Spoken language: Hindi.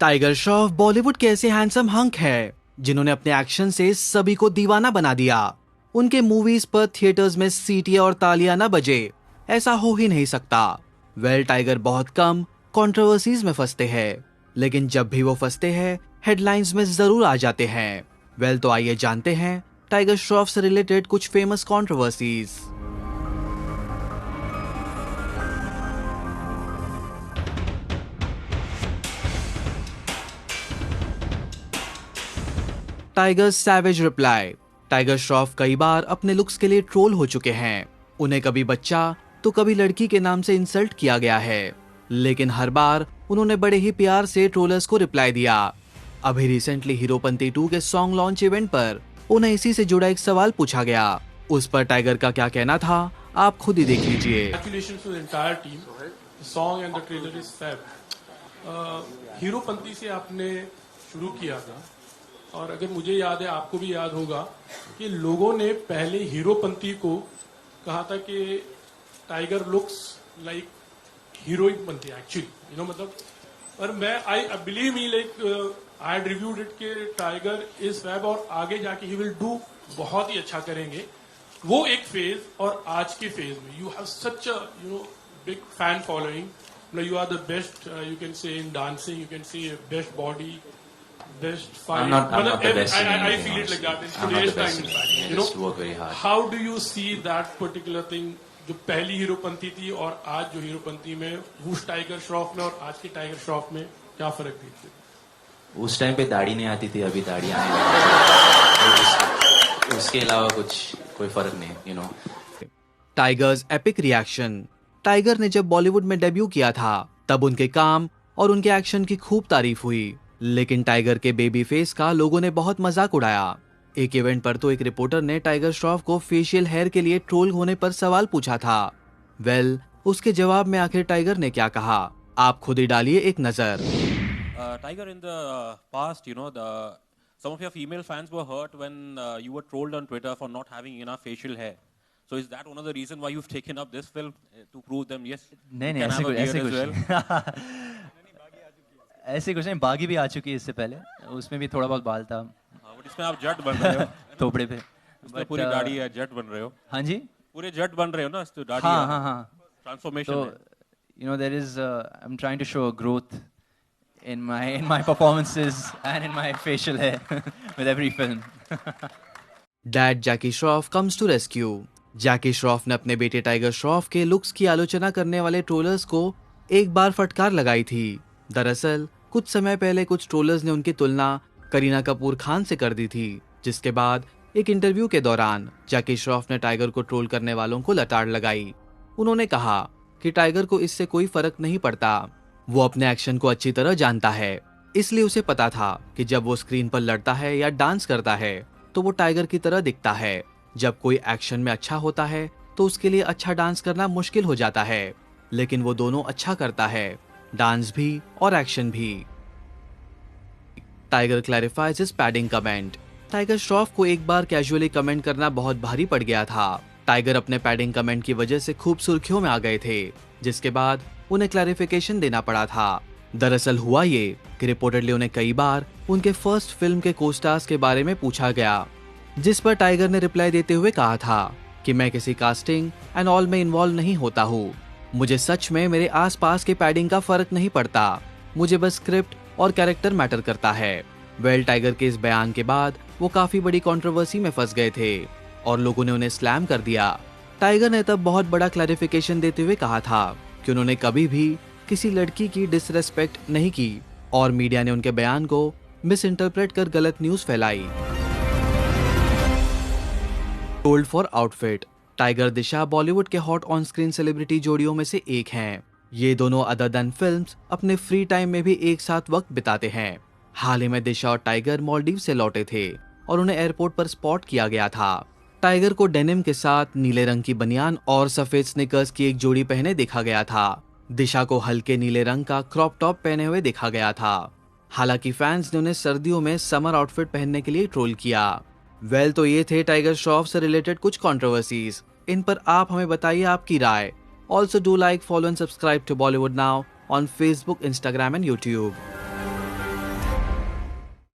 टाइगर श्रॉफ बॉलीवुड के ऐसे हैंडसम हंक है जिन्होंने अपने एक्शन से सभी को दीवाना बना दिया। उनके मूवीज पर थिएटर्स में सीटियां और तालियां न बजे, ऐसा हो ही नहीं सकता। टाइगर बहुत कम कंट्रोवर्सीज में फंसते हैं, लेकिन जब भी वो फंसते हैं हेडलाइंस में जरूर आ जाते हैं। तो आइए जानते हैं टाइगर श्रॉफ से रिलेटेड कुछ famous controversies. Tiger savage reply. Tiger Shroff कई बार अपने लुक्स के लिए ट्रोल हो चुके हैं। उन्हें कभी बच्चा तो कभी लड़की के नाम से इंसल्ट किया गया है, लेकिन हर बार उन्होंने बड़े ही प्यार से ट्रोलर्स को रिप्लाई दिया। अभी रिसेंटली हीरोपंती 2 के सॉन्ग लॉन्च इवेंट पर उन्हें इसी से जुड़ा एक सवाल पूछा गया। उस पर टाइगर का क्या कहना था, आप खुद ही देख लीजिए। हीरोपंती से आपने शुरू किया था, और अगर मुझे याद है, आपको भी याद होगा कि लोगों ने पहले हीरोपंती को कहा था कि टाइगर लुक्स लाइक हीरोइन बनती है एक्चुअली, मतलब। पर मैं I believe me like I reviewed it के टाइगर इज फैब, और आगे जाके ही विल डू, बहुत ही अच्छा करेंगे। वो एक फेज और आज के फेज में you have such a big fan following. You are the best, you can say in dancing, you can say best body, best fight. I'm not the best in I anything, feel it like that. I'm not the best in In fact, anything. I just work very hard. How do you see that particular thing? जो पहली हीरोपंती थी और आज जो हीरोपंती में, उस टाइगर श्रॉफ में और आज के टाइगर श्रॉफ में क्या फर्क देखते? उस टाइम पे दाढ़ी नहीं आती थी, अभी दाढ़ी आने लगी। उसके अलावा कोई फर्क नहीं, टाइगर्स एपिक रिएक्शन। टाइगर ने जब बॉलीवुड में डेब्यू किया था तब उनके काम और उनके एक्शन की खूब तारीफ हुई, लेकिन टाइगर के बेबी फेस का लोगों ने बहुत मजाक उड़ाया। एक इवेंट पर तो एक रिपोर्टर ने टाइगर श्रॉफ को फेशियल हेयर के लिए ट्रोल होने पर सवाल पूछा था। उसके जवाब में आखिर टाइगर ने क्या कहा, आप खुद ही डालिए एक नजर। Tiger, in the past, some of your female fans were hurt when you were trolled on Twitter for not having enough facial hair. So is that one of the reason why you've taken up this film to prove them yes? नहीं, ऐसे कुछ नहीं। बागी भी आ चुकी है इससे पहले, उसमें भी थोड़ा बहुत बाल था। बट इसमें आप जट बन रहे हो। थोपड़े पे इसमें पूरी दाढ़ी है, जट बन रहे हो। हाँ जी, पूरे जट बन रहे हो ना, तो दाढ़ी। हाँ। ट्रांसफॉर्मेशन तो there is I'm trying to show a growth in my performances and in my facial hair with every film. Dad Jackie Shroff comes to rescue. Jackie Shroff ने अपने बेटे टाइगर श्रॉफ के लुक्स की आलोचना करने वाले ट्रोलर्स को एक बार फटकार लगाई थी। दरअसल कुछ समय पहले कुछ ट्रोलर्स ने उनकी तुलना करीना कपूर खान से कर दी थी, जिसके बाद एक इंटरव्यू के दौरान जैकी श्रॉफ ने टाइगर को ट्रोल करने वालों को लताड़ लगाई। उन्होंने कहा कि टाइगर को इससे कोई फर्क नहीं पड़ता, वो अपने एक्शन को अच्छी तरह जानता है, इसलिए उसे पता था कि जब वो स्क्रीन पर लड़ता है या डांस करता है तो वो टाइगर की तरह दिखता है। जब कोई एक्शन में अच्छा होता है तो उसके लिए अच्छा डांस करना मुश्किल हो जाता है, लेकिन वो दोनों अच्छा करता है, डांस भी और एक्शन भी। Tiger clarifies his padding comment. Tiger Shroff को एक बार कैजुअली कमेंट करना बहुत भारी पड़ गया था। टाइगर अपने पैडिंग कमेंट की वजह से खूब सुर्खियों में आ गए थे, जिसके बाद उन्हें क्लैरिफिकेशन देना पड़ा था। दरअसल हुआ ये कि रिपोर्टेडली उन्हें कई बार उनके फर्स्ट फिल्म के कोस्टार्स के बारे में पूछा गया, जिस पर टाइगर ने रिप्लाई देते हुए कहा था कि मैं किसी कास्टिंग एंड ऑल में इन्वॉल्व नहीं होता हूँ। मुझे सच में मेरे आसपास के पैडिंग का फर्क नहीं पड़ता, मुझे बस स्क्रिप्ट और कैरेक्टर मैटर करता है। टाइगर के इस बयान के बाद वो काफी बड़ी कंट्रोवर्सी में फंस गए थे और लोगों ने उन्हें स्लैम कर दिया। टाइगर ने तब बहुत बड़ा क्लैरिफिकेशन देते हुए कहा था कि उन्होंने कभी भी किसी लड़की की डिसरेस्पेक्ट नहीं की और मीडिया ने उनके बयान को मिस इंटरप्रेट कर गलत न्यूज फैलाई। Told for outfit. टाइगर दिशा बॉलीवुड के हॉट ऑन स्क्रीन सेलिब्रिटी जोड़ियों में से एक हैं। ये दोनों अदर देन फिल्म्स अपने फ्री टाइम में भी एक साथ वक्त बिताते हैं। हाल ही में दिशा और टाइगर मालदीव से लौटे थे और उन्हें एयरपोर्ट पर स्पॉट किया गया था। टाइगर को डेनिम के साथ नीले रंग की बनियान और सफेद स्नीकर्स की एक जोड़ी पहने देखा गया था। दिशा को हल्के नीले रंग का क्रॉप टॉप पहने हुए देखा गया था। हालांकि फैंस ने उन्हें सर्दियों में समर आउटफिट पहनने के लिए ट्रोल किया। तो ये थे टाइगर श्रॉफ से रिलेटेड कुछ कंट्रोवर्सीज। इन पर आप हमें बताइए आपकी राय। Also do like, follow and subscribe to Bollywood now on Facebook, Instagram and YouTube.